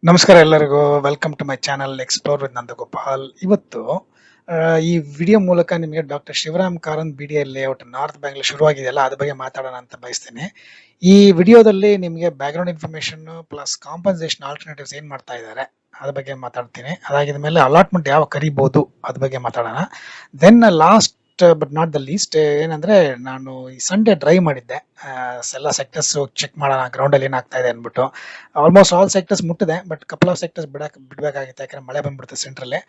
ನಮಸ್ಕಾರ ಎಲ್ಲರಿಗೂ. Welcome to my channel explore with Nandagopal. ಇವತ್ತು ಈ ವಿಡಿಯೋ ಮೂಲಕ ನಿಮಗೆ doctor Shivaram Karanth BDA layout north Bangalore ಶುರುವಾಗಿದೆಯಲ್ಲ ಅದ್ರ ಬಗ್ಗೆ ಮಾತಾಡೋಣ ಅಂತ ಬಯಸ್ತೇನೆ. ಈ ವಿಡಿಯೋದಲ್ಲಿ ನಿಮಗೆ background information plus compensation alternatives ಏನ್ ಮಾಡ್ತಾ ಇದ್ದಾರೆ ಅದ್ರ ಬಗ್ಗೆ ಮಾತಾಡ್ತೀನಿ. ಅದಾಗಿದ ಮೇಲೆ ಅಲಾಟ್ಮೆಂಟ್ ಯಾವ ಕರಿಬಹುದು ಅದ್ರ ಬಗ್ಗೆ ಮಾತಾಡೋಣ. Then last but not the least ಏನಂದ್ರೆ, ನಾನು ಈ ಸಂಡೇ ಡ್ರೈವ್ ಮಾಡಿದ್ದೆ. ಎಲ್ಲ ಸೆಕ್ಟರ್ಸ್ ಚೆಕ್ ಮಾಡೋಣ ಗ್ರೌಂಡ್ ಅಲ್ಲಿ ಏನಾಗ್ತಾ ಇದೆ ಅನ್ಬಿಟ್ಟು. ಆಲ್ಮೋಸ್ಟ್ ಆಲ್ ಸೆಕ್ಟರ್ಸ್ ಮುಟ್ಟಿದೆ, ಬಟ್ ಕಪಲ್ ಆಫ್ ಸೆಕ್ಟರ್ಸ್ ಬಿಡಬೇಕಾಗಿತ್ತು, ಯಾಕಂದ್ರೆ ಮಳೆ ಬಂದ್ಬಿಡುತ್ತೆ ಸೆಂಟ್ರಲ್ಲೇ.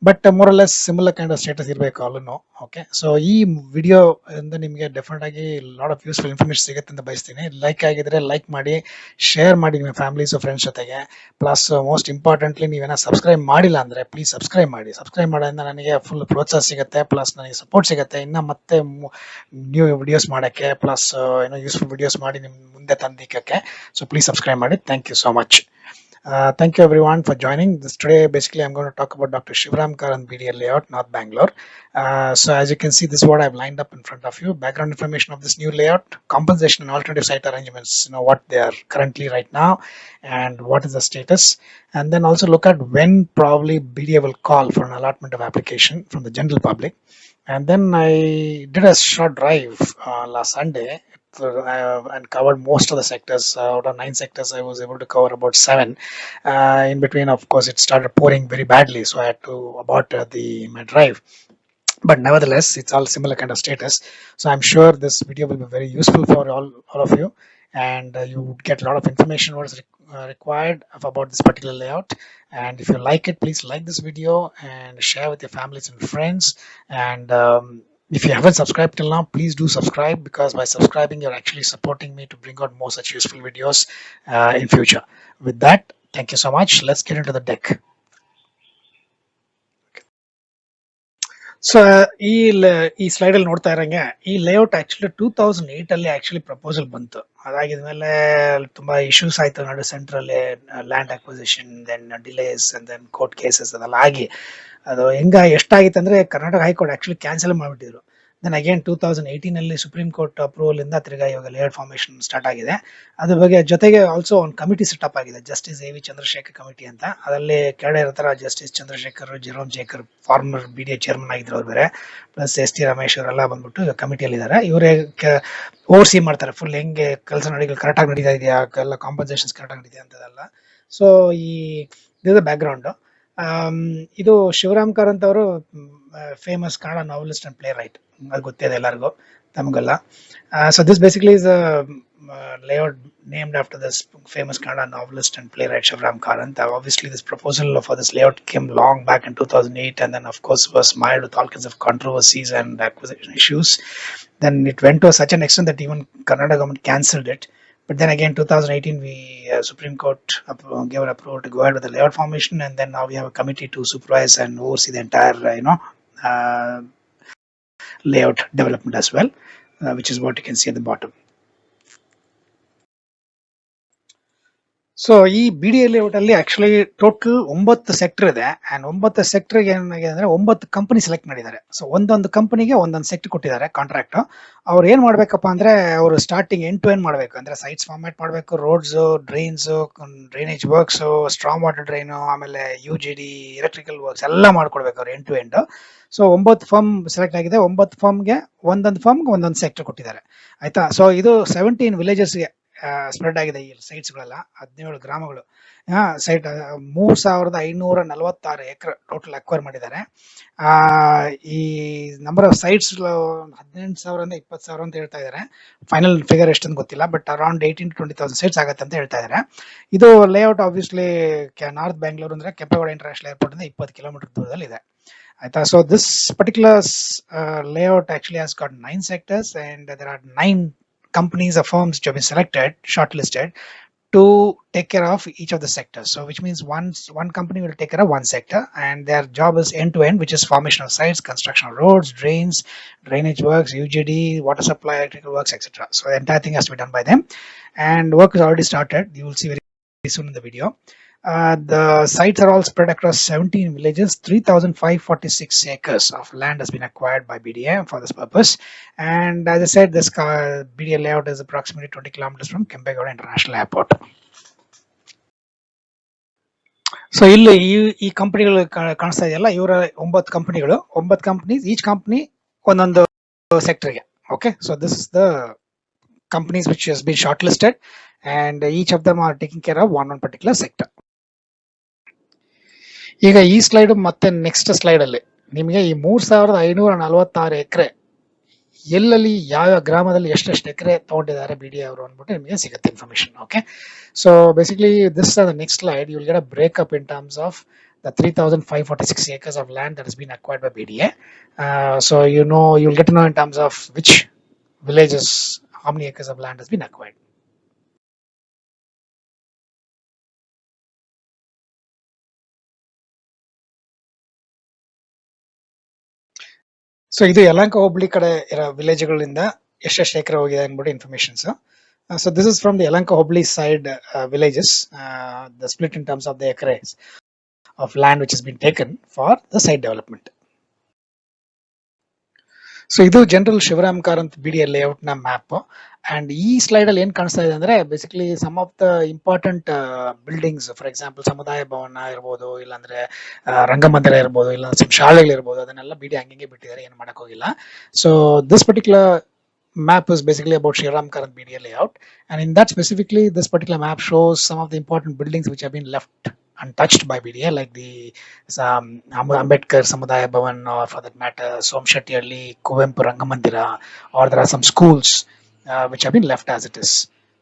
But more less similar kind of status ಇರಬೇಕು ಅಲ್ಲೂ. ಓಕೆ, ಸೊ ಈ ವಿಡಿಯೋ ಇಂದ ನಿಮಗೆ ಡೆಫಿನೆಟ್ ಆಗಿ ಲಾಟ್ ಆಫ್ ಯೂಸ್ಫುಲ್ ಇನ್ಫಾರ್ಮೇಶನ್ ಸಿಗುತ್ತೆ ಅಂತ ಬಯಸ್ತೀನಿ. ಲೈಕ್ ಆಗಿದ್ರೆ ಲೈಕ್ ಮಾಡಿ, ಶೇರ್ ಮಾಡಿ ನಿಮ್ಮ ಫ್ಯಾಮಿಲೀಸ್ ಫ್ರೆಂಡ್ಸ್ ಜೊತೆಗೆ. ಪ್ಲಸ್ ಮೋಸ್ಟ್ ಇಂಪಾರ್ಟೆಂಟ್ಲಿ, ನೀವೇನೋ ಸಬ್ಸ್ಕ್ರೈಬ್ ಮಾಡಿಲ್ಲ ಅಂದ್ರೆ ಪ್ಲೀಸ್ ಸಬ್ಸ್ಕ್ರೈಬ್ ಮಾಡಿ. ಸಬ್ಸ್ಕ್ರೈಬ್ ಮಾಡೋದ್ರಿಂದ ನನಗೆ ಫುಲ್ ಪ್ರೋತ್ಸಾಹ ಸಿಗುತ್ತೆ, ಪ್ಲಸ್ ನನಗೆ ಸಪೋರ್ಟ್ ಸಿಗುತ್ತೆ ಇನ್ನ ಮತ್ತೆ ನ್ಯೂ ವಿಡಿಯೋಸ್ ಮಾಡಕ್ಕೆ, ಪ್ಲಸ್ ಏನೋ ಯೂಸ್ಫುಲ್ ವಿಡಿಯೋಸ್ ಮಾಡಿ ನಿಮ್ ಮುಂದೆ ತಂದಿಕ್ಕಕ್ಕೆ. So please subscribe ಮಾಡಿ. Thank you so much. Thank you everyone for joining this today. Basically, I'm going to talk about Dr. Shivaram Karanth BDA layout, North Bangalore. So as you can see, this is what I've lined up in front of you. Background information of this new layout, compensation and alternative site arrangements, what they are currently right now and what is the status. And then also look at when probably BDA will call for an allotment of application from the general public. And then I did a short drive last Sunday and covered most of the sectors. Out of 9 sectors, I was able to cover about 7. In between, of course, it started pouring very badly, so I had to abort my drive. But nevertheless, it's all similar kind of status. So I'm sure this video will be very useful for all of you, and you would get a lot of information what is required about this particular layout. And if you like it, please like this video and share with your families and friends. And if you haven't subscribed till now, please do subscribe, because by subscribing you're actually supporting me to bring out more such useful videos in future. With that, thank you so much. Let's get into the deck. So ಈ slide ಅಲ್ಲಿ ನೋಡ್ತಾ ಇರಂಗೆ, ಈ layout actually 2008 ಅಲ್ಲಿ actually proposal ಬಂತು. ಅದಾಗಿದ್ಮೇಲೆ ತುಂಬಾ issues ಆಯ್ತು ನಡು ಸೆಂಟ್ರಲ್ಲಿ, land acquisition, then delays and then court cases ಅದೆಲ್ಲ ಆಗಿ ಅದು ಎಷ್ಟಾಗಿತ್ತು ಅಂದ್ರೆ ಕರ್ನಾಟಕ ಹೈಕೋರ್ಟ್ ಆಕ್ಚುಲಿ ಕ್ಯಾನ್ಸಲ್ ಮಾಡಿಬಿಟ್ಟಿದ್ರು. ದೆನ್ ಅಗೇನ್ 2018 ಅಲ್ಲಿ ಸುಪ್ರೀಂ ಕೋರ್ಟ್ ಅಪ್ರೂವಲ್ ಇಂದ ತಿರ್ಗಾ ಇವಾಗ ಲೇಔಟ್ ಫಾರ್ಮೇಶನ್ ಸ್ಟಾರ್ಟ್ ಆಗಿದೆ. ಅದ್ರ ಬಗ್ಗೆ ಜೊತೆಗೆ ಆಲ್ಸೋ ಒಂದು ಕಮಿಟಿ ಸೆಟಪ್ ಆಗಿದೆ, ಜಸ್ಟಿಸ್ AV ಚಂದ್ರಶೇಖರ್ ಕಮಿಟಿ ಅಂತ. ಅದರಲ್ಲಿ ಕೆಳಗಡೆ ಇರ್ತಾರ justice Chandrashekar, Jerome Shekar, former BDA chairman ಆಗಿದ್ರು ಅವ್ರು ಬೇರೆ, ಪ್ಲಸ್ ST ರಮೇಶ್ ಅವರೆಲ್ಲ ಬಂದ್ಬಿಟ್ಟು ಕಮಿಟಿಯಲ್ಲಿ ಇದ್ದಾರೆ. ಇವರೇ ಓವರ್ಸಿ ಮಾಡ್ತಾರೆ ಫುಲ್ ಹೆಂಗೆ ಕೆಲಸ ಕರೆಕ್ಟ್ ಆಗಿ ನಡೀತಾ ಇದೆಯಾ, ಎಲ್ಲ ಕಾಂಪನ್ಸೇಷನ್ಸ್ ಕರೆಕ್ಟ್ ಆಗಿ ನಡೀತಾ ಅಂತದೆಲ್ಲ. ಸೊ ಇದು ಬ್ಯಾಕ್ ಗ್ರೌಂಡ್. ಇದು ಶಿವರಾಮ್ ಕಾರಂತ್ ಅವರು famous Kannada novelist and play right, ಅದು ಗೊತ್ತಿದೆ ಎಲ್ಲರಿಗೂ, ತಮಗೆಲ್ಲ. So this basically is a layout named after this famous Kannada novelist and playwright Shivaram Karanth. Obviously, this proposal for this layout came long back in 2008, and then of course was mired with all kinds of controversies and acquisition issues. Then it went to such an extent that even Kannada government cancelled it. But then again, 2018, we Supreme Court gave an approval to go ahead with the layout formation, and then now we have a committee to supervise and oversee the entire, layout development as well, which is what you can see at the bottom. So ಈ BDA layout ಅಲ್ಲಿ actually total 9 sector ಇದೆ. And 9 sector ಏನಾಗಿದೆ ಅಂದ್ರೆ 9 company select ಮಾಡಿದ್ದಾರೆ. So ಒಂದೊಂದು ಕಂಪನಿಗೆ ಒಂದೊಂದು sector ಕೊಟ್ಟಿದ್ದಾರೆ ಕಾಂಟ್ರಾಕ್ಟ್. ಅವ್ರು ಏನ್ ಮಾಡ್ಬೇಕಪ್ಪ ಅಂದ್ರೆ, ಅವರು ಸ್ಟಾರ್ಟಿಂಗ್ ಎಂಡ್ ಟು ಎಂಡ್ ಮಾಡ್ಬೇಕು. ಅಂದ್ರೆ ಸೈಟ್ಸ್ ಫಾರ್ಮ್ಯಾಟ್ ಮಾಡ್ಬೇಕು, roads, drains, drainage works, strong water drain, ಆಮೇಲೆ UGD, ಎಲೆಕ್ಟ್ರಿಕಲ್ ವರ್ಕ್ಸ್ ಎಲ್ಲ ಮಾಡ್ಕೊಡ್ಬೇಕು ಅವ್ರು end to end. So 9 firm select ಆಗಿದೆ. 9 ಫರ್ಮ್ಗೆ ಒಂದೊಂದು ಸೆಕ್ಟರ್ ಕೊಟ್ಟಿದ್ದಾರೆ, ಆಯ್ತಾ. ಸೊ ಇದು 17 ವಿಲೇಜಸ್ಗೆ ಸ್ಪ್ರೆಡ್ ಆಗಿದೆ ಈ ಸೈಟ್ಸ್ ಗಳೆಲ್ಲ. 17 ಗ್ರಾಮಗಳು. ಸೈಟ್ 3546 ಎಕರೆ ಟೋಟಲ್ ಅಕ್ವೈರ್ ಮಾಡಿದ್ದಾರೆ. ಈ ನಂಬರ್ ಆಫ್ ಸೈಟ್ಸ್ 18,000 ಇಂದ 20,000 ಅಂತ ಹೇಳ್ತಾ ಇದ್ದಾರೆ. ಫೈನಲ್ ಫಿಗರ್ ಎಷ್ಟಂತ ಗೊತ್ತಿಲ್ಲ, ಬಟ್ ಅರೌಂಡ್ 18,000 to 20,000 ಸೈಟ್ಸ್ ಆಗತ್ತೆ ಅಂತ ಹೇಳ್ತಾ ಇದ್ದಾರೆ. ಇದು ಲೇಔಟ್ ಆಬ್ವಿಯಸ್ಲಿ ನಾರ್ತ್ ಬ್ಯಾಂಗ್ಳೂರ್ ಅಂದ್ರೆ ಕೆಂಪೇಗೌಡ ಇಂಟರ್ನ್ಯಾಷನಲ್ ಏರ್ಪೋರ್ಟ್ ಇಂದ 20 ಕಿಲೋಮೀಟರ್ ದೂರದಲ್ಲಿ ಇದೆ, ಆಯ್ತಾ. So this particular layout actually has got 9 sectors, and there are 9 companies or firms which have been selected, shortlisted to take care of each of the sectors. So which means one company will take care of one sector, and their job is end to end, which is formation of sites, construction of roads, drains, drainage works, UGD, water supply, electrical works, etc. So the entire thing has to be done by them, and work is already started. You will see very soon in the video. The sites are all spread across 17 villages. 3,546 acres of land has been acquired by BDA for this purpose. And as I said, this BDA layout is approximately 20 kilometers from Kempegowda International Airport. So ಇಲ್ಲಿ ಈ ಕಂಪನಿಗಳು ಕಾಣಿಸ್ತಾ ಇದೆಯಲ್ಲ, ಇವರ 9 ಕಂಪನಿಗಳು, 9 companies, each company ಒಂದೊಂದು ಸೆಕ್ಟರ್ಗೆ. Okay, so this is the companies which has been shortlisted and each of them are taking care of one particular sector. ಈಗ ಈ ಸ್ಲೈಡ್ ಮತ್ತೆ ನೆಕ್ಸ್ಟ್ ಸ್ಲೈಡ್ ಅಲ್ಲಿ ನಿಮಗೆ ಈ 3546 ಎಕರೆ ಎಲ್ಲೆಲ್ಲಿ ಯಾವ ಗ್ರಾಮದಲ್ಲಿ ಎಷ್ಟೆಷ್ಟು ಎಕರೆ ತಗೊಂಡಿದ್ದಾರೆ BDA ಅವರು ಅಂದ್ಬಿಟ್ಟು ನಿಮಗೆ ಸಿಗುತ್ತೆ information. Okay, so basically this are the next slide. You will get a breakup in terms of the 3546 acres of land that has been acquired by BDA. So you'll get to know in terms of which villages, how many acres of land has been acquired. So ಇದು ಯಲಹಂಕ ಹೋಬಳಿ ಕಡೆ ಇರೋ ವಿಲೇಜ್ಗಳಿಂದ ಎಷ್ಟೆಷ್ಟು ಎಕರೆ ಹೋಗಿದೆ ಅಂದ್ಬಿಟ್ಟು informations. So this is from the Yelahanka Hobli side villages, the split in terms of the acres of land which has been taken for the site development. So ಇದು general Shivaram Karanth BDA layout ನ map. And ಈ slide ಅಲ್ಲಿ ಏನ್ ಕಾಣಿಸ್ತಾ ಇದೆ ಅಂದ್ರೆ basically some of the important buildings, for example ಸಮುದಾಯ ಭವನ ಇರ್ಬೋದು, ಇಲ್ಲಾಂದ್ರೆ ರಂಗಮಂದಿರ ಇರ್ಬೋದು, ಇಲ್ಲ ಶಾಲೆಗಳಿರ್ಬೋದು, ಅದನ್ನೆಲ್ಲ BDA ಹಂಗೆ ಬಿಟ್ಟಿದ್ದಾರೆ, ಏನು ಮಾಡಕ್ ಹೋಗಿಲ್ಲ. So this particular map is basically about Shivaram Karanth BDA layout, and in that specifically this particular map shows some of the important buildings which have been left untouched by BDA, like the Ambedkar Samudaya Bhavan, or for that matter Somshettialli Kuvempu Rangamandira, or there are some schools which have been left as it is.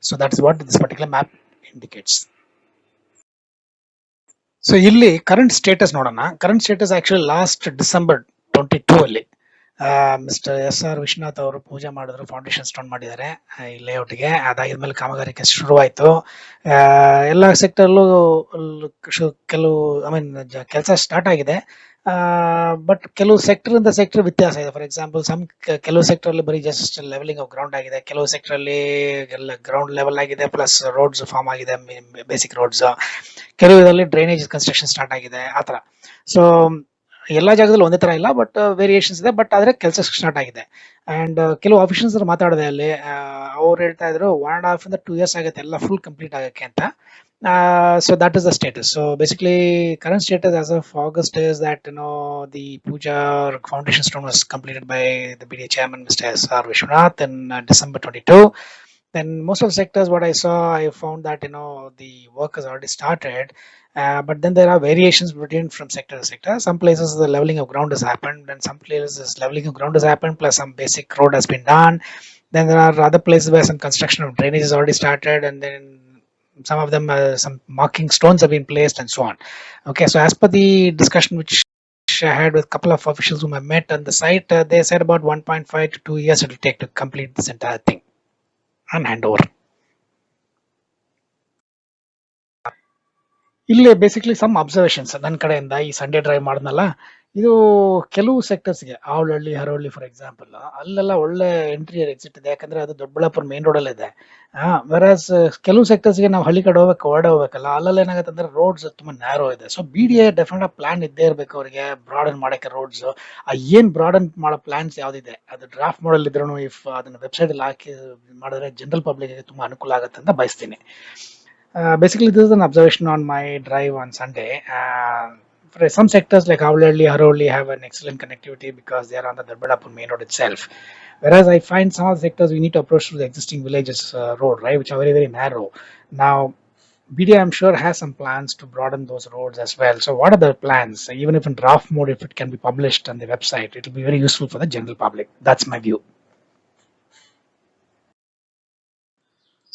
So that is what this particular map indicates. So ಇಲ್ಲಿ current status ನೋಡೋಣ. Current status actually last December 22 ಅಲ್ಲಿ mister SR Vishwanath ಅವರು ಪೂಜೆ ಮಾಡಿದ್ರು, foundation stone ಮಾಡಿದ್ದಾರೆ ಈ ಲೇಔಟ್ಗೆ. ಅದಾಗಿದ್ಮೇಲೆ ಕಾಮಗಾರಿ ಶುರುವಾಯಿತು. ಎಲ್ಲ ಸೆಕ್ಟರ್ಲು ಕೆಲವು ಕೆಲಸ ಸ್ಟಾರ್ಟ್ ಆಗಿದೆ. ಬಟ್ ಕೆಲವು ಸೆಕ್ಟರ್ ಇಂದ ಸೆಕ್ಟರ್ ವ್ಯತ್ಯಾಸ ಇದೆ. ಫಾರ್ ಎಕ್ಸಾಂಪಲ್ ಕೆಲವು ಸೆಕ್ಟರ್ ಅಲ್ಲಿ ಬರೀ ಜಸ್ಟ್ ಲೆವೆಲಿಂಗ್ ಆಫ್ ಗ್ರೌಂಡ್ ಆಗಿದೆ, ಕೆಲವು ಸೆಕ್ಟರ್ ಅಲ್ಲಿ ಗ್ರೌಂಡ್ ಲೆವೆಲ್ ಆಗಿದೆ ಪ್ಲಸ್ ರೋಡ್ಸ್ ಫಾರ್ಮ್ ಆಗಿದೆ, ಬೇಸಿಕ್ ರೋಡ್ಸ್. ಕೆಲವು ಇದರಲ್ಲಿ ಡ್ರೈನೇಜ್ ಕನ್ಸ್ಟ್ರಕ್ಷನ್ ಸ್ಟಾರ್ಟ್ ಆಗಿದೆ, ಆತರ. ಸೊ ಎಲ್ಲಾ ಜಾಗದಲ್ಲಿ ಒಂದೇ ತರ ಇಲ್ಲ, ಬಟ್ ವೇರಿಯೇಷನ್ಸ್ ಇದೆ. ಬಟ್ ಆದ್ರೆ ಕೆಲಸ ಸ್ಟಾರ್ಟ್ ಆಗಿದೆ. ಅಂಡ್ ಕೆಲವು ಆಫೀಷಿಯಲ್ಸ್ ಮಾತಾಡಿದೆ ಅಲ್ಲಿ, ಅವ್ರು ಹೇಳ್ತಾ ಇದ್ರು 1.5 ಇಂದ 2 years ಆಗುತ್ತೆ ಎಲ್ಲ ಫುಲ್ ಕಂಪ್ಲೀಟ್ ಆಗಕ್ಕೆ ಅಂತ. So that is the status. So basically current status as of August is that the puja foundation stone was completed by the BDA chairman Mr. SR Vishwanath in December 22. Then most of the sectors what I saw, I found that the work has already started. But then there are variations between from sector to sector. Some places the leveling of ground has happened, and some places leveling of ground has happened plus some basic road has been done. Then there are other places where some construction of drainage has already started, and then some of them some marking stones have been placed and so on. Okay, so as per the discussion which I had with a couple of officials whom I met on the site, they said about 1.5 to 2 years it will take to complete this entire thing and hand over. ಇಲ್ಲಿ basically some observations ನನ್ನ ಕಡೆಯಿಂದ ಈ Sunday drive ಮಾಡಿದ್ನಲ್ಲ, ಇದು ಕೆಲವು ಸೆಕ್ಟರ್ಸ್ಗೆ ಆವಳಹಳ್ಳಿ, ಹರವಳ್ಳಿ for example, ಅಲ್ಲೆಲ್ಲ ಒಳ್ಳೆ entry exit ಇದೆ, ಯಾಕಂದ್ರೆ ಅದು ದೊಡ್ಡಬಳ್ಳಾಪುರ ಮೇನ್ ರೋಡ್ ಅಲ್ಲೇ ಇದೆ. ವೆರಾಸ್ ಕೆಲವು ಸೆಕ್ಟರ್ಸ್ಗೆ ನಾವು ಹಳ್ಳಿ ಕಡೆ ಹೋಗ್ಬೇಕಲ್ಲ, ಅಲ್ಲೆಲ್ಲ ಏನಾಗುತ್ತೆ ಅಂದ್ರೆ ರೋಡ್ಸ್ ತುಂಬಾ ನ್ಯಾರೋ ಇದೆ. ಸೊ BDA ಡೆಫಿನೆಟ್ ಪ್ಲಾನ್ ಇದ್ದೇ ಇರ್ಬೇಕು ಅವರಿಗೆ ಬ್ರಾಡನ್ ಮಾಡಕ್ಕೆ ರೋಡ್ಸ್. ಏನ್ ಬ್ರಾಡನ್ ಮಾಡೋ ಪ್ಲಾನ್ಸ್ ಯಾವ್ದಿದೆ ಅದು ಡ್ರಾಫ್ಟ್ ಮಾಡಲ್ ಇದ್ರೂ ಇಫ್ ಅದನ್ನ ವೆಬ್ಸೈಟ್ ಅಲ್ಲಿ ಹಾಕಿ ಮಾಡಿದ್ರೆ ಜನರಲ್ ಪಬ್ಲಿಕ್ ತುಂಬಾ ಅನುಕೂಲ ಆಗುತ್ತೆ ಅಂತ ಬಯಸ್ತೀನಿ. Basically this is an observation on my drive on Sunday. For some sectors like Avlalli, Harovli have an excellent connectivity because they are on the Darbadapur main road itself. Whereas I find some of the sectors we need to approach through the existing villages road, right, which are very, very narrow. Now, BDA I'm sure has some plans to broaden those roads as well. So what are the plans? Even if in draft mode, if it can be published on the website, it will be very useful for the general public. That's my view.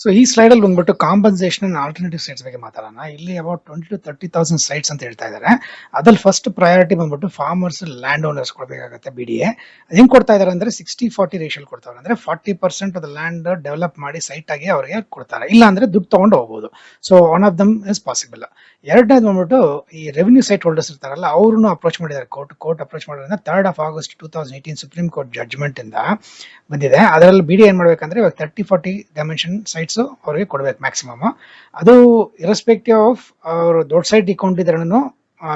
So ಈ slide ಅಲ್ಲಿ ಬಂದ್ಬಿಟ್ಟು compensation and alternative sites ಬಗ್ಗೆ ಮಾತಾಡೋಣ. ಇಲ್ಲಿ about 20,000 to 30,000 sites ಅಂತ ಹೇಳ್ತಾ ಇದ್ದಾರೆ. ಅದ್ರಲ್ಲಿ ಫಸ್ಟ್ ಪ್ರಯಾರಿಟಿ ಬಂದ್ಬಿಟ್ಟು ಫಾರ್ಮರ್ಸ್, ಲ್ಯಾಂಡ್ ಓನರ್ಸ್ ಕೊಡಬೇಕಾಗುತ್ತೆ BDA. ಹೆಂಗ್ ಕೊಡ್ತಾ ಇದಾರೆ ಅಂದ್ರೆ 60-40 ರೇಷಿಯಲ್ ಕೊಡ್ತಾರೆ. ಅಂದ್ರೆ 40% ಆಫ್ ದ ಲ್ಯಾಂಡ್ ಡೆವಲಪ್ ಮಾಡಿ ಸೈಟ್ ಆಗಿ ಅವರಿಗೆ ಕೊಡ್ತಾರೆ, ಇಲ್ಲ ಅಂದ್ರೆ ದುಡ್ಡು ತಗೊಂಡು ಹೋಗ್ಬೋದು. So one of them is possible. ಎರಡನೇದು ಬಂದ್ಬಿಟ್ಟು ಈ ರೆವಿನ್ಯೂ ಸೈಟ್ ಹೋಲ್ಡರ್ಸ್ ಇರ್ತಾರಲ್ಲ, ಅವ್ರನ್ನು ಅಪ್ರೋಚ್ ಮಾಡಿದ್ದಾರೆ. ಕೋರ್ಟ್ ಅಪ್ರೋಚ್ ಮಾಡೋದ್ರಿಂದ 3rd of August 2018 supreme court judgment ಇಂದ ಬಂದಿದೆ. ಅದರಲ್ಲಿ BDA ಏನ್ ಮಾಡ್ಬೇಕಂದ್ರೆ ಇವಾಗ 30-40 ಡೈಮೆನ್ಷನ್ ಸೈಟ್ಸ್ ಅವ್ರಿಗೆ ಕೊಡ್ಬೇಕು ಮ್ಯಾಕ್ಸಿಮಮ್. ಅದು ಇರೆಸ್ಪೆಕ್ಟಿವ್ ಆಫ್ ಅವರು ದೊಡ್ಡ ಸೈಟ್ ಇಟ್ಕೊಂಡಿದ್ರೂ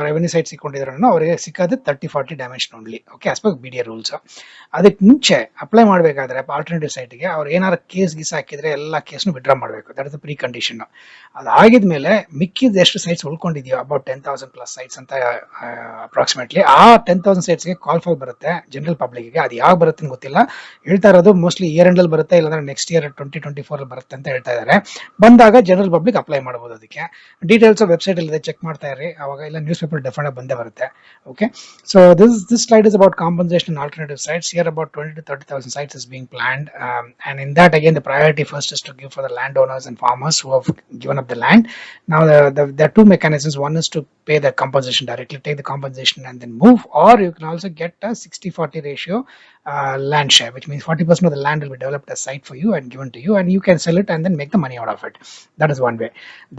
ರೆವೆನ್ಯೂ ಸೈಟ್ ಸಿಕ್ಕೊಂಡಿದ್ರು ಅವರಿಗೆ ಸಿಕ್ಕೋದು 30-40 dimension only. Okay, as per BDA rules. ಅದಕ್ಕೆ ಮುಂಚೆ ಅಪ್ಲೈ ಮಾಡಬೇಕಾದ್ರೆ ಆಲ್ಟರ್ನೇಟಿವ್ ಸೈಟ್ಗೆ ಅವ್ರು ಏನಾರು ಕೇಸ್ ಗೀಸ್ ಹಾಕಿದ್ರೆ ಎಲ್ಲ ಕೇಸ್ನು ವಿಡ್ರಾ ಮಾಡಬೇಕು. That is the precondition. ಅದಾಗಿದ್ಮೇಲೆ ಮಿಕ್ಕಿದ ಎಷ್ಟು ಸೈಟ್ಸ್ ಉಳ್ಕೊಂಡಿದೆಯೋ ಅಬೌಟ್ 10,000 ಪ್ಲಸ್ ಸೈಟ್ಸ್ ಅಂತ ಅಪ್ರಾಕ್ಸಿಮೇಟ್ಲಿ ಆ 10,000 ಸೈಟ್ಸ್ಗೆ ಕಾಲ್ ಫಾಲ್ ಬರುತ್ತೆ ಜನರಲ್ ಪಬ್ಲಿಕ್ಗೆ. ಅದು ಯಾವಾಗ ಬರುತ್ತೆ ಗೊತ್ತಿಲ್ಲ. ಹೇಳ್ತಾ ಇರೋದು ಮೋಸ್ಟ್ಲಿ ಇಯರ್ ಎಂಡ್ ಅಲ್ಲಿ ಬರುತ್ತೆ, ಇಲ್ಲಾಂದ್ರೆ ನೆಕ್ಸ್ಟ್ ಇಯರ್ 2024 ಅಲ್ಲಿ ಬರುತ್ತೆ ಅಂತ ಹೇಳ್ತಾ ಇದ್ದಾರೆ. ಬಂದಾಗ ಜನರಲ್ ಪಬ್ಲಿಕ್ ಅಪ್ಲೈ ಮಾಡಬಹುದು. ಅದಕ್ಕೆ ಡೀಟೇಲ್ಸ್ ವೆಬ್ಸೈಟ್ ಅಲ್ಲಿ ಚೆಕ್ ಮಾಡ್ತಾ ಇರಿ, ಅವಾಗ ಇಲ್ಲ ನ್ಯೂಸ್ ಪೇಪರ್ ಡೆಫಿನೆಟ್ ಬಂದೇ ಬರುತ್ತೆ. Okay, so this slide is about compensation and alternative sites. Here about 20 to 30,000 sites is being planned, and in that again the priority first is to give for the landowners and farmers who have given up the land. Now there are two mechanisms. One is to pay the compensation directly, take the compensation and then move, or you can also get a 60-40 ratio land share, which means 40% of the land will be developed as site for you and given to you, and you can sell it and then make the money out of it. That is one way.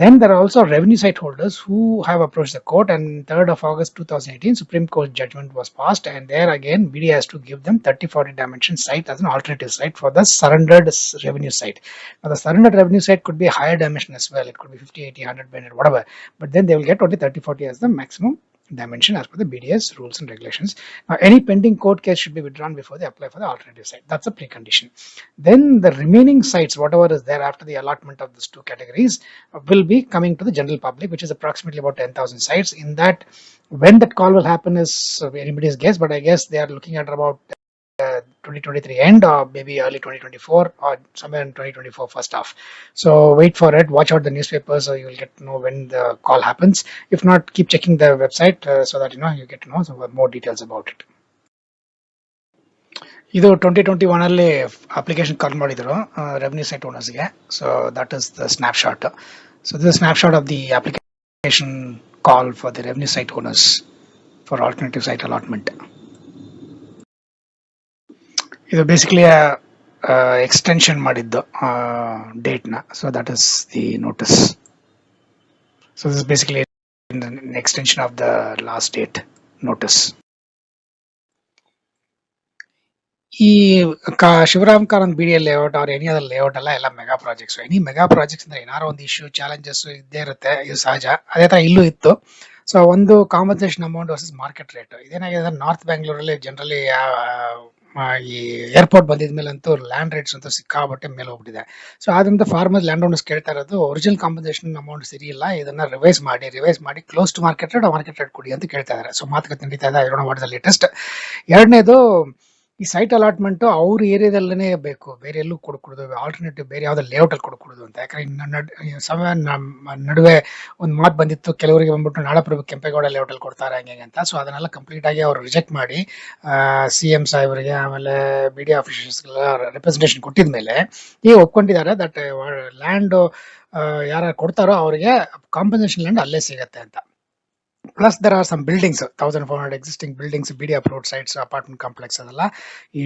Then there are also revenue site holders who have approached the court, and 3rd of August 2018 Supreme Court judgment was passed, and there again BDA has to give them 30-40 dimension site as an alternative site for the surrendered revenue site. Now the surrendered revenue site could be a higher dimension as well. It could be 50, 80, 100, 100, whatever, but then they will get only 30-40 as the maximum dimension as per the BDS rules and regulations. Now any pending court case should be withdrawn before they apply for the alternative site. That's a precondition. Then the remaining sites, whatever is there after the allotment of these two categories, will be coming to the general public, which is approximately about 10,000 sites. In that, when that call will happen is anybody's guess, but I guess they are looking at about 2023 end or maybe early 2024 or somewhere in 2024 first half. So wait for it, watch out the newspapers, so you will get to know when the call happens. If not, keep checking the website so that you get to know some more details about it. ಇದು 2021 ಅಲ್ಲಿ application call ಮಾಡಿದ್ರು revenue site ಓನರ್ಸ್ಗೆ. So that is the snapshot. So this snapshot of the application call for the revenue site owners for alternative site allotment. ಇದು basically extension ಮಾಡಿದ್ದು ಡೇಟ್ನ. So that is the notice. So this basically extension of the last date notice. ಈ Shivaram Karanth BDA layout ಅವ್ರ any other layout ಎಲ್ಲ mega projects. Any mega projects ಅಂದ್ರೆ ಏನಾರು ಒಂದು issue challenges ಇದ್ದೇ ಇರುತ್ತೆ, ಇದು ಸಹಜ. ಅದೇ ತರ ಇಲ್ಲೂ ಇತ್ತು. ಸೊ ಒಂದು compensation amount versus market rate. ಇದೇನಾಗಿದೆ, ನಾರ್ತ್ ಬ್ಯಾಂಗ್ಳೂರಲ್ಲಿ ಜನರಲಿ ಈ ಏರ್ಪೋರ್ಟ್ ಬಂದಿದ್ಮೇಲೆ ಅಂತೂ ಲ್ಯಾಂಡ್ ರೇಟ್ಸ್ ಅಂತೂ ಸಿಕ್ಕಾಬಟ್ಟೆ ಮೇಲೆ ಹೋಗ್ಬಿಟ್ಟಿದೆ. ಸೊ ಆದ್ರಿಂದ ಫಾರ್ಮರ್ಸ್ ಲ್ಯಾಂಡ್ ಓನರ್ಸ್ ಕೇಳ್ತಾ ಇರೋದು ಒರಿಜಿನಲ್ ಕಾಂಪನ್ಸೇಷನ್ ಅಮೌಂಟ್ ಸರಿ ಇಲ್ಲ, ಇದನ್ನ ರಿವೈಸ್ ಮಾಡಿ ಕ್ಲೋಸ್ ಟು ಮಾರ್ಕೆಟ್ ರೇಟ್ ಕೊಡಿ ಅಂತ ಕೇಳ್ತಾ ಇದ್ದಾರೆ. ಸೊ ಮಾತುಕತೆ ನಡೀತಾ ಇದೆ. I don't know what is the latest. ಎರಡನೇದು, ಈ ಸೈಟ್ ಅಲಾಟ್ಮೆಂಟ್ ಅವ್ರ ಏರಿಯಾದಲ್ಲೇ ಬೇಕು, ಬೇರೆ ಎಲ್ಲೂ ಕೊಡ್ಕೊಡುದು, ಆಲ್ಟರ್ನೇಟಿವ್ ಬೇರೆ ಯಾವ್ದು ಲೇಔಟ್ ಅಲ್ಲಿ ಕೊಡ್ಕೊಡುದು ಅಂತ. ಯಾಕಂದ್ರೆ ಸಮಯ ನಡುವೆ ಒಂದು ಮಾತು ಬಂದಿತ್ತು, ಕೆಲವರಿಗೆ ಬಂದ್ಬಿಟ್ಟು ನಾಡಪ್ರಭು ಕೆಂಪೇಗೌಡ ಲೇಔಟ್ ಅಲ್ಲಿ ಕೊಡ್ತಾರೆ ಹಂಗೆ ಅಂತ. ಸೊ ಅದನ್ನೆಲ್ಲ ಕಂಪ್ಲೀಟ್ ಆಗಿ ಅವ್ರು ರಿಜೆಕ್ಟ್ ಮಾಡಿ CM ಸಾಹೇಬರಿಗೆ ಆಮೇಲೆ BDA ಆಫೀಸರ್ಸ್ ರೆಪ್ರೆಸೆಂಟೇಷನ್ ಕೊಟ್ಟಿದ್ಮೇಲೆ ಈಗ ಒಪ್ಕೊಂಡಿದ್ದಾರೆ ದಟ್ ಲ್ಯಾಂಡ್ ಯಾರು ಕೊಡ್ತಾರೋ ಅವರಿಗೆ ಕಾಂಪನ್ಸೇಷನ್ ಲ್ಯಾಂಡ್ ಅಲ್ಲೇ ಸಿಗತ್ತೆ ಅಂತ. Plus there are some buildings, 1,400 existing buildings, BDA approved sites, apartment complex ಅದೆಲ್ಲ ಈ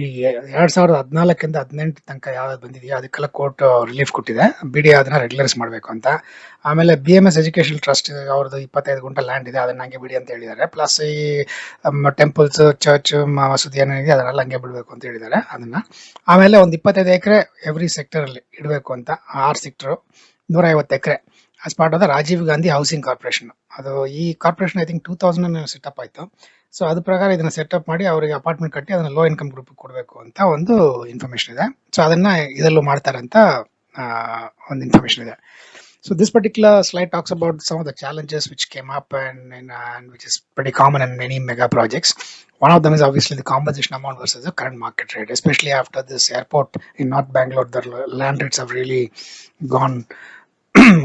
2014 18 ತನಕ ಯಾವ್ದು ಬಂದಿದೆಯೋ ಅದಕ್ಕೆಲ್ಲ ಕೋರ್ಟ್ ರಿಲೀಫ್ ಕೊಟ್ಟಿದೆ. BDA ಅದನ್ನ ರೆಗ್ಯುಲರೈಸ್ ಮಾಡಬೇಕು ಅಂತ. ಆಮೇಲೆ BMS ಎಜುಕೇಶನ್ ಟ್ರಸ್ಟ್ ಅವ್ರದ್ದು 25 ಗುಂಟೆ ಲ್ಯಾಂಡ್ ಇದೆ, ಅದನ್ನ ಹಂಗೆ ಬಿಡಿ ಅಂತ ಹೇಳಿದ್ದಾರೆ. ಪ್ಲಸ್ ಈ ಟೆಂಪಲ್ಸ್, ಚರ್ಚ್, ಮಸೂದಿ ಏನಿದೆ ಅದನ್ನೆಲ್ಲ ಹಂಗೆ ಬಿಡಬೇಕು ಅಂತ ಹೇಳಿದ್ದಾರೆ ಅದನ್ನ. ಆಮೇಲೆ ಒಂದು 25 ಎಕರೆ ಎವ್ರಿ ಸೆಕ್ಟರ್ ಅಲ್ಲಿ ಇಡಬೇಕು ಅಂತ. 6 sector 150 acre as part of the Rajiv Gandhi housing corporation. ಅದು ಈ ಕಾರ್ಪೊರೇಷನ್ ಐ ಥಿಂಕ್ 2000 ಸೆಟಪ್ ಆಯ್ತು. ಸೊ ಅದ್ರ ಪ್ರಕಾರ ಇದನ್ನ ಸೆಟಪ್ ಮಾಡಿ ಅವರಿಗೆ ಅಪಾರ್ಟ್ಮೆಂಟ್ ಕಟ್ಟಿ ಅದನ್ನ ಲೋ ಇನ್ಕಮ್ ಗ್ರೂಪ್ ಕೊಡಬೇಕು ಅಂತ ಒಂದು ಇನ್ಫಾರ್ಮೇಶನ್ ಇದೆ. ಸೊ ಅದನ್ನ ಇದರಲ್ಲೂ ಮಾಡ್ತಾರೆ ಅಂತ ಒಂದು ಇನ್ಫಾರ್ಮೇಶನ್ ಇದೆ. So this particular slide talks about some of the challenges which came up and which is pretty common in many mega projects. One of them is obviously the compensation amount versus the current market rate, especially after this airport in North Bangalore. The land rates have really gone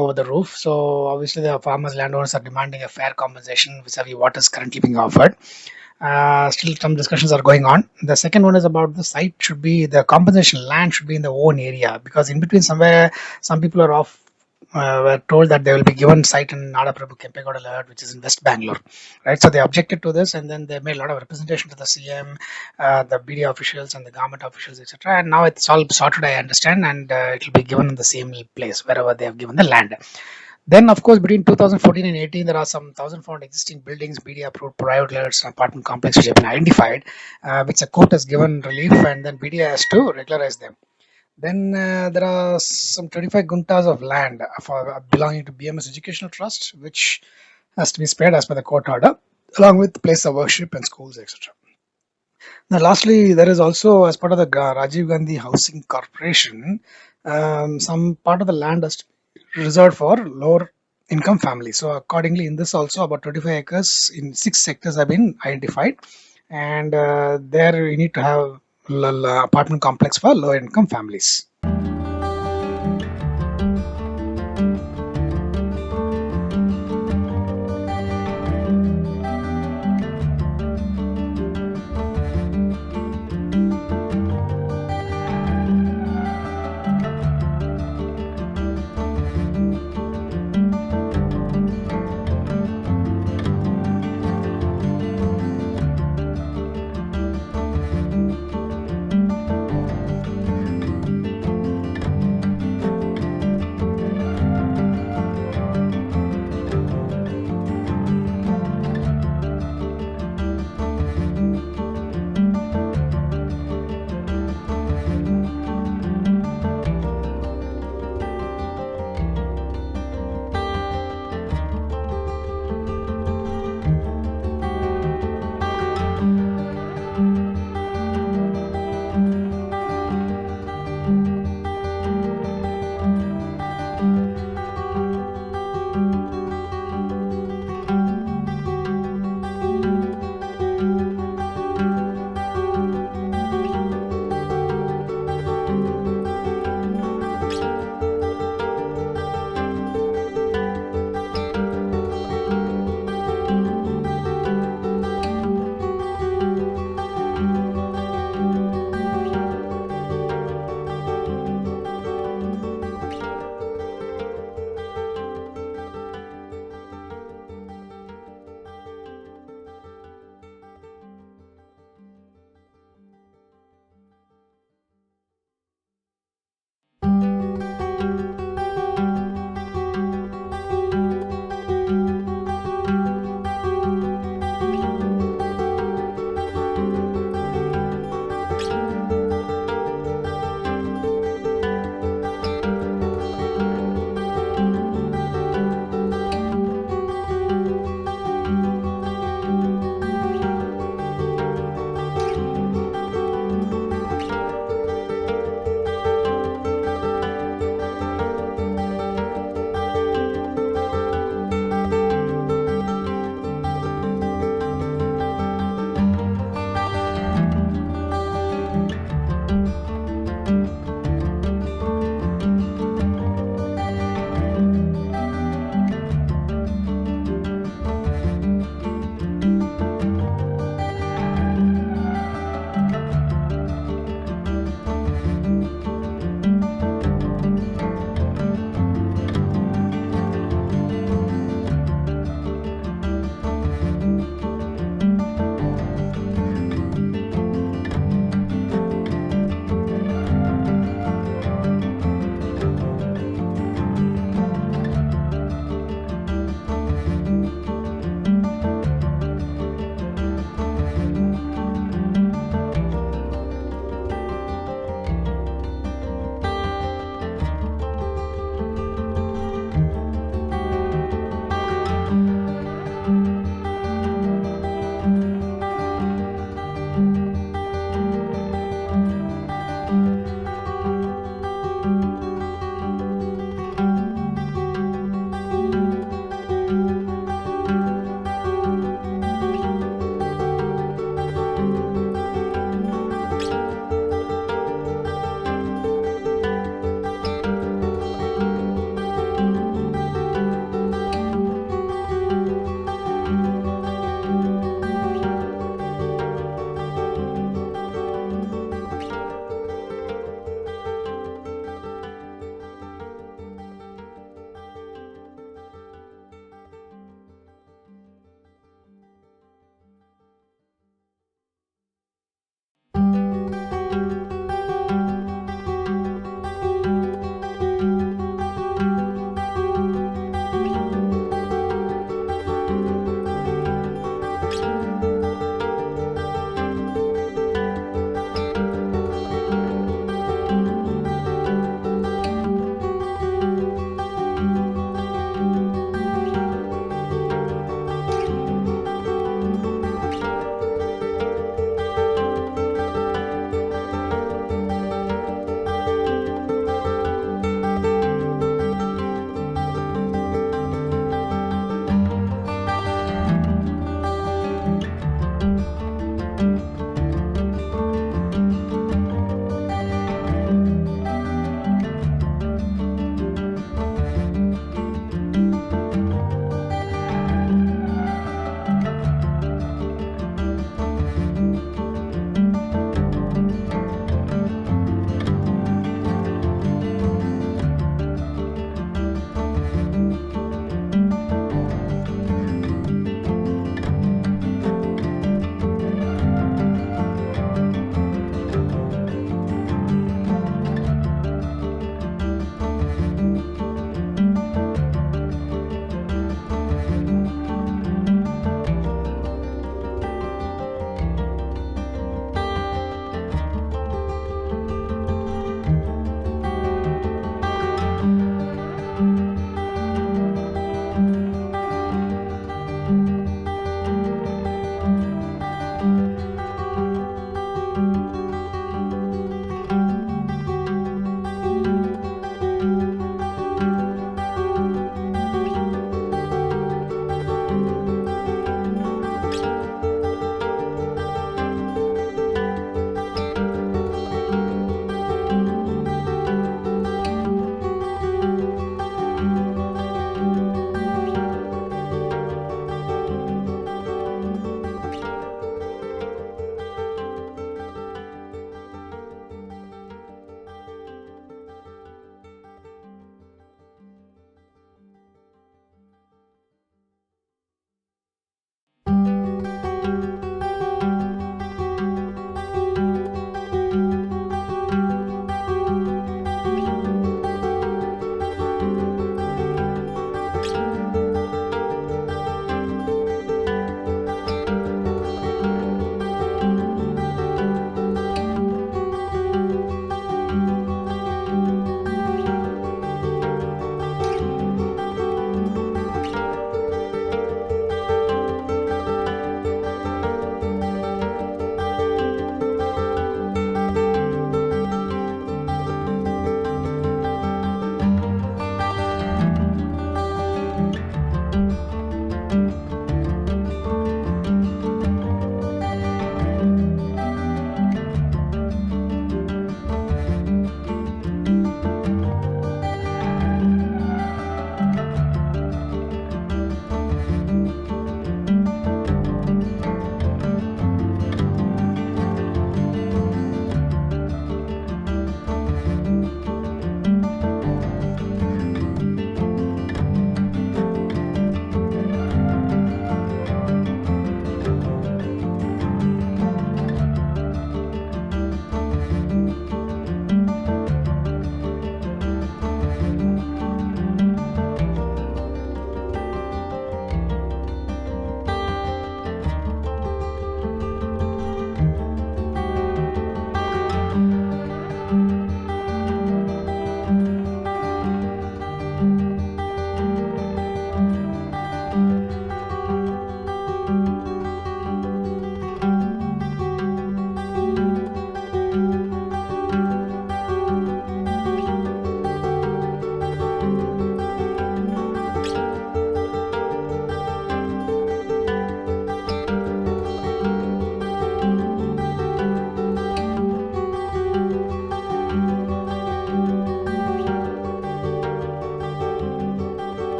over the roof. So obviously the farmers, landowners are demanding a fair compensation vis-a-vis what is currently being offered. Still some discussions are going on. The second one is about the site should be, the compensation land should be in the own area, because in between somewhere some people are off were told that they will be given site in Nadaprabhu Kempegowda layout, which is in West Bangalore, right? So they objected to this, and then they made a lot of representation to the CM, the BDA officials, and the government officials, etc. And now it's all sorted, I understand, and it will be given in the same place wherever they have given the land. Then, of course, between 2014 and 18, there are some 1,400 existing buildings, BDA approved private layouts, apartment complex which have been identified, which the court has given relief, and then BDA has to regularize them. Then there are some 25 guntas of land belonging to BMS Educational Trust, which has to be spared as per the court order, along with place of worship and schools, etc. Now, lastly, there is also, as part of the Rajiv Gandhi Housing Corporation, some part of the land is reserved for lower income families. So, accordingly, in this also, about 25 acres in 6 sectors have been identified, and there you need to have apartment complex for lower income families.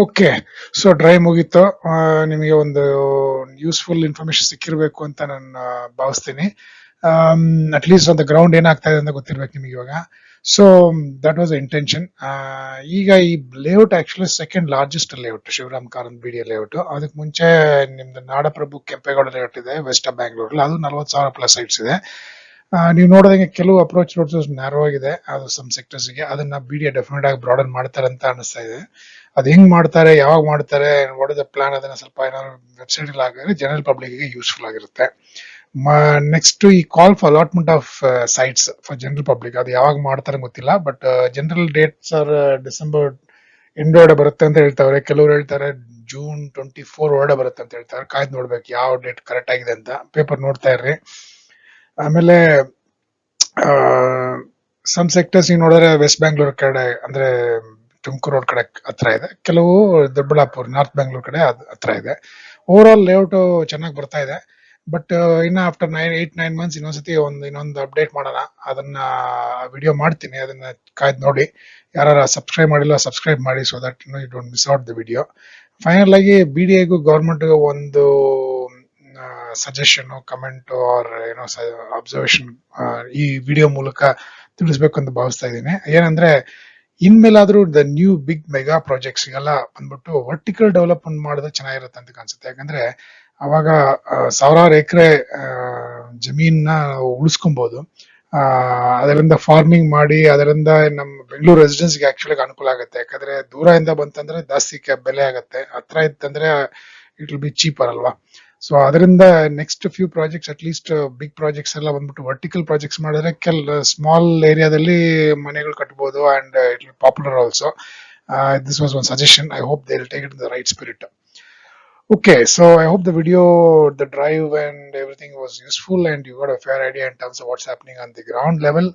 Okay, so drive ಮುಗೀತು. ನಿಮಗೆ ಒಂದು useful information ಸಿಕ್ಕಿರ್ಬೇಕು ಅಂತ ನಾನು ಭಾವಿಸ್ತೀನಿ. At least on the ground ಏನಾಗ್ತಾ ಇದೆ ಅಂತ ಗೊತ್ತಿರ್ಬೇಕು ನಿಮಗೆ ಇವಾಗ. So that was intention. ಈಗ ಈ layout actually second largest layout Shivaram Karanth BDA layout. ಅದಕ್ಕೆ ಮುಂಚೆ ನಿಮ್ದು ನಾಡಪ್ರಭು ಕೆಂಪೇಗೌಡ ಲೇಔಟ್ ಇದೆ ವೆಸ್ಟ್ ಬ್ಯಾಂಗ್ಳೂರ್, ಅದು 40,000 ಪ್ಲಸ್ ಸೈಟ್ಸ್ ಇದೆ. ನೀವು ನೋಡಿದಂಗೆ ಕೆಲವು ಅಪ್ರೋಚ್ ರೋಡ್ಸ್ ನ್ಯಾರೋ ಆಗಿದೆ ಅದು ಸಮ್ ಸೆಕ್ಟರ್ಸ್ ಗೆ. ಅದನ್ನ ಬಿಡಿಎ ಡೆಫಿನೆಟ್ ಆಗಿ ಬ್ರಾಡನ್ ಮಾಡ್ತಾರೆ ಅಂತ ಅನಿಸ್ತಾ ಇದೆ. ಅದ್ ಹೆಂಗ್ ಮಾಡ್ತಾರೆ, ಯಾವಾಗ ಮಾಡ್ತಾರೆ, ವಾಟ್ ಇಸ್ ದ ಪ್ಲಾನ್, ಅದನ್ನ ಸ್ವಲ್ಪ ಏನಾದ್ರು ವೆಬ್ಸೈಟ್ ಅಲ್ಲಿ ಹಾಕಿದ್ರೆ ಜನರಲ್ ಪಬ್ಲಿಕ್ ಗೆ ಯೂಸ್ಫುಲ್ ಆಗಿರುತ್ತೆ. ನೆಕ್ಸ್ಟ್ ಈ call for allotment of sites for general public ಅದು ಯಾವಾಗ ಮಾಡ್ತಾರೆ ಗೊತ್ತಿಲ್ಲ. But general dates are December end ಒಳಗಡೆ ಬರುತ್ತೆ ಅಂತ ಹೇಳ್ತಾರೆ. ಕೆಲವರು ಹೇಳ್ತಾರೆ ಜೂನ್ 24 ಒಳಗಡೆ ಬರುತ್ತೆ ಅಂತ ಹೇಳ್ತಾರೆ. ಕಾಯ್ದು ನೋಡ್ಬೇಕು ಯಾವ ಡೇಟ್ ಕರೆಕ್ಟ್ ಆಗಿದೆ ಅಂತ. ಪೇಪರ್ ನೋಡ್ತಾ ಇರ್ರಿ. ಆಮೇಲೆ ಸಮ್ ಸೆಕ್ಟರ್ಸ್ ನೀವು ನೋಡಿದ್ರೆ ವೆಸ್ಟ್ ಬ್ಯಾಂಗ್ಳೂರ್ ಕಡೆ ಅಂದ್ರೆ ತುಮಕೂರು ರೋಡ್ ಕಡೆ ಹತ್ರ ಇದೆ, ಕೆಲವು ದೊಡ್ಡಬಳ್ಳಾಪುರ ನಾರ್ತ್ ಬ್ಯಾಂಗ್ಳೂರ್ ಕಡೆ ಹತ್ರ ಇದೆ. ಓವರ್ ಆಲ್ ಲೇಔಟ್ ಚೆನ್ನಾಗಿ ಬರ್ತಾ ಇದೆ. ಬಟ್ ಇನ್ನ ಆಫ್ಟರ್ 8-9 ಮಂತ್ಸ್ ಇನ್ನೊಂದು ಅಪ್ಡೇಟ್ ಮಾಡೋಣ. ಅದನ್ನ ವಿಡಿಯೋ ಮಾಡ್ತೀನಿ, ಅದನ್ನ ಕಾಯ್ದು ನೋಡಿ. ಯಾರು ಸಬ್ಸ್ಕ್ರೈಬ್ ಮಾಡಿಲ್ಲ ಸಬ್ಸ್ಕ್ರೈಬ್ ಮಾಡಿ, so that you don't miss out the video. Final ಆಗಿ ಬಿಡಿಎಗೂ ಗವರ್ಮೆಂಟ್ ಒಂದು ಸಜೆಷನ್, ಕಮೆಂಟ್ ಆರ್ ಏನೋ ಅಬ್ಸರ್ವೇಷನ್ ಈ ವಿಡಿಯೋ ಮೂಲಕ ತಿಳಿಸ್ಬೇಕು ಅಂತ ಭಾವಿಸ್ತಾ ಇದ್ದೀನಿ. ಏನಂದ್ರೆ ಇನ್ಮೇಲಾದ್ರೂ the new big mega projects ಎಲ್ಲ ಬಂದ್ಬಿಟ್ಟು ವರ್ಟಿಕಲ್ ಡೆವಲಪ್ಮೆಂಟ್ ಮಾಡಿದ್ರೆ ಚೆನ್ನಾಗಿರುತ್ತೆ ಅಂತ ಕಾಣಿಸುತ್ತೆ. ಯಾಕಂದ್ರೆ ಅವಾಗ ಸಾವಿರಾರು ಎಕರೆ ಜಮೀನ ಉಳಿಸ್ಕೊಬಹುದು. ಅದರಿಂದ ಫಾರ್ಮಿಂಗ್ ಮಾಡಿ ಅದರಿಂದ ನಮ್ಮ ಬೆಂಗಳೂರು ರೆಸಿಡೆನ್ಸ್ ಗೆ ಆಕ್ಚುಲಿ ಅನುಕೂಲ ಆಗುತ್ತೆ. ಯಾಕಂದ್ರೆ ದೂರದಿಂದ ಬಂತಂದ್ರೆ ಜಾಸ್ತಿ ಬೆಲೆ ಆಗುತ್ತೆ, ಹತ್ರ ಇತ್ತಂದ್ರೆ ಇಟ್ ವಿಲ್ ಬಿ ಚೀಪರ್ ಅಲ್ವಾ. ಸೊ ಅದರಿಂದ next few projects at least big projects ಎಲ್ಲ ಬಂದ್ಬಿಟ್ಟು ವರ್ಟಿಕಲ್ ಪ್ರಾಜೆಕ್ಟ್ಸ್ ಮಾಡಿದ್ರೆ ಸ್ಮಾಲ್ ಏರಿಯಾದಲ್ಲಿ ಮನೆಗಳು ಕಟ್ಟಬಹುದು and it will popular also. This was one suggestion. I hope they will take it in the right spirit. Okay, so I hope the video, the drive and everything was useful and you got a fair idea in terms of what's happening on the ground level.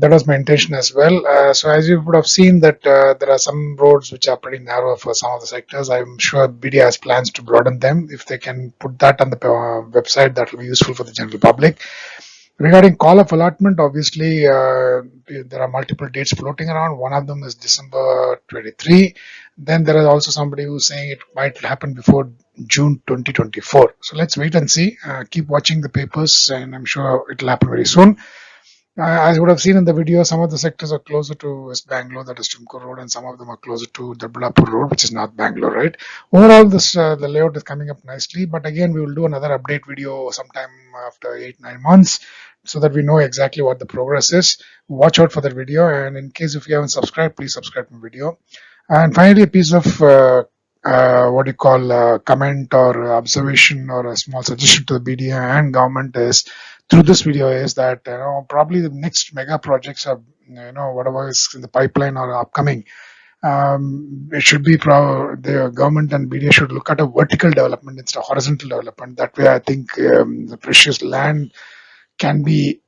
That was my intention as well. So as you would have seen that there are some roads which are pretty narrow for some of the sectors. I'm sure BDA has plans to broaden them. If they can put that on the website, that will be useful for the general public. Regarding call of allotment, obviously there are multiple dates floating around. One of them is December 23. Then there is also somebody who's saying it might happen before June 2024. So let's wait and see. Keep watching the papers and I'm sure it will happen very soon. As you would have seen in the video, some of the sectors are closer to West Bangalore, that is Tumkur Road, and some of them are closer to Darbulapur Road, which is North Bangalore, right? Overall, the layout is coming up nicely, but again, we will do another update video sometime after 8-9 months so that we know exactly what the progress is. Watch out for that video, and in case if you haven't subscribed, please subscribe to my video. And finally, a piece of what you call comment or observation or a small suggestion to the BDA and government is through this video is that probably the next mega projects are whatever is in the pipeline or upcoming. It should be the government and BDA should look at a vertical development instead of horizontal development. That way, I think the precious land can be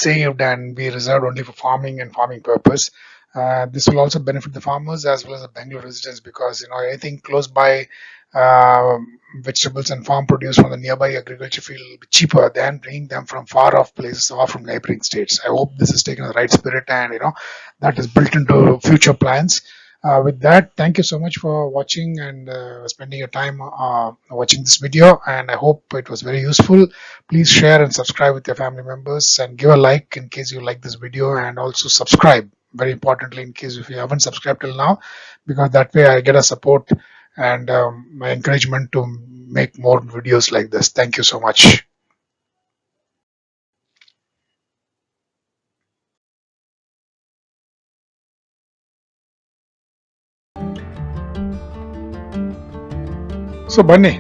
saved and be reserved only for farming and farming purpose. This will also benefit the farmers as well as the Bangalore residents because anything close by vegetables and farm produce from the nearby agriculture field will be cheaper than bringing them from far off places or from neighboring states. I hope this is taken in the right spirit and that is built into future plans. With that, thank you so much for watching and spending your time watching this video, and I hope it was very useful. Please share and subscribe with your family members and give a like in case you like this video, and also subscribe very importantly in case if you haven't subscribed till now, because that way I get a support and my encouragement to make more videos like this. Thank you so much. So ಬನ್ನಿ